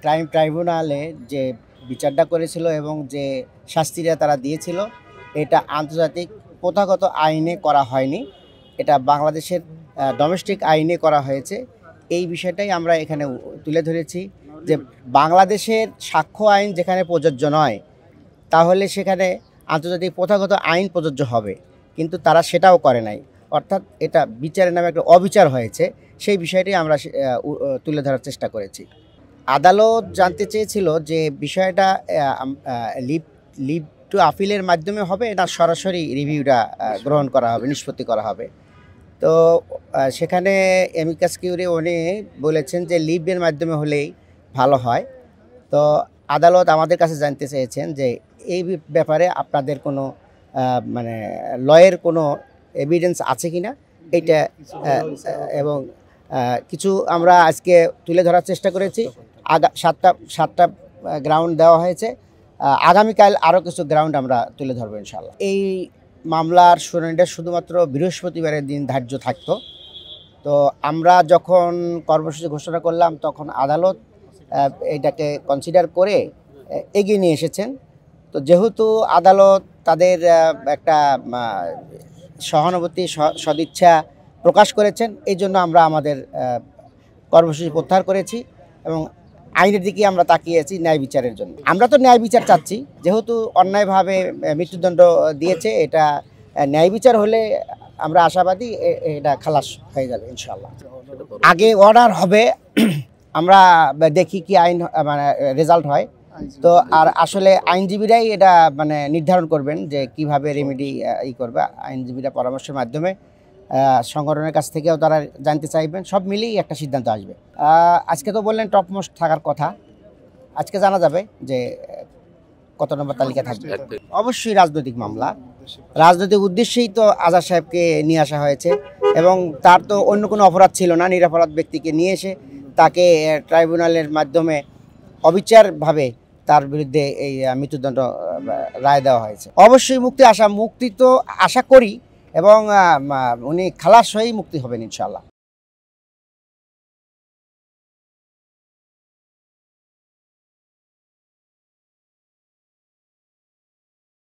Crime ট্রাইব্যুনালে যে বিচারটা করেছিল এবং যে শাস্তিটা তারা দিয়েছিল এটা আন্তর্জাতিক প্রথাগত আইনে করা হয়নি, এটা বাংলাদেশের ডোমেস্টিক আইনে করা হয়েছে। এই বিষয়টাই আমরা এখানে তুলে ধরেছি যে বাংলাদেশের সাক্ষ্য আইন যেখানে প্রযোজ্য নয় তাহলে সেখানে আন্তর্জাতিক প্রথাগত আইন প্রযোজ্য হবে, কিন্তু তারা সেটাও করে নাই। অর্থাৎ এটা বিচারের নামে একটা অবিচার হয়েছে, সেই বিষয়টি আমরা তুলে ধরার চেষ্টা করেছি। আদালত জানতে চেয়েছিল যে বিষয়টা লিভ লিভ টু আপিলের মাধ্যমে হবে না সরাসরি রিভিউটা গ্রহণ করা হবে, নিষ্পত্তি করা হবে। তো সেখানে অ্যামিকাস কিউরি উনি বলেছেন যে লিভের মাধ্যমে হলেই ভালো হয়। তো আদালত আমাদের কাছে জানতে চেয়েছেন যে এই ব্যাপারে আপনাদের কোনো মানে লয়ের কোনো এভিডেন্স আছে কি না এইটা, এবং কিছু আমরা আজকে তুলে ধরার চেষ্টা করেছি। সাতটা গ্রাউন্ড দেওয়া হয়েছে, আগামীকাল আরও কিছু গ্রাউন্ড আমরা তুলে ধরবো ইনশাল্লাহ। এই মামলার শুনানিটা শুধুমাত্র বৃহস্পতিবারের দিন ধার্য থাকতো। তো আমরা যখন কর্মসূচি ঘোষণা করলাম তখন আদালত এটাকে কনসিডার করে এগিয়ে নিয়ে এসেছেন। তো যেহেতু আদালত তাদের একটা সহানুভূতি সদিচ্ছা প্রকাশ করেছেন, এই জন্য আমরা আমাদের কর্মসূচি প্রত্যাহার করেছি এবং আইনের দিকে আমরা তাকিয়েছি ন্যায় বিচারের জন্য। আমরা তো ন্যায় বিচার চাচ্ছি, যেহেতু অন্যায়ভাবে মৃত্যুদণ্ড দিয়েছে, এটা ন্যায় বিচার হলে আমরা আশাবাদী এটা খালাস হয়ে যাবে ইনশাল্লাহ। আগে অর্ডার হবে, আমরা দেখি কি আইন মানে রেজাল্ট হয়। তো আর আসলে আইনজীবীরাই এটা মানে নির্ধারণ করবেন যে কিভাবে রেমেডি করবে। আইনজীবীরা পরামর্শের মাধ্যমে সংগঠনের কাছ থেকেও তারা জানতে চাইবেন, সব মিলিয়ে একটা সিদ্ধান্ত আসবে। আজকে তো বললেন টপমোস্ট থাকার কথা, আজকে জানা যাবে যে কত নম্বর তালিকা থাকবে। অবশ্যই রাজনৈতিক মামলা, রাজনৈতিক উদ্দেশ্যেই তো আজাদ সাহেবকে নিয়ে আসা হয়েছে এবং তার তো অন্য কোনো অপরাধ ছিল না। নিরপরাধ ব্যক্তিকে নিয়ে এসে তাকে ট্রাইব্যুনালের মাধ্যমে অবিচারভাবে তার বিরুদ্ধে এই মৃত্যুদণ্ড রায় দেওয়া হয়েছে। অবশ্যই মুক্তি তো আশা করি এবং উনি খালাস হয়েই মুক্তি হবেন ইনশাআল্লাহ।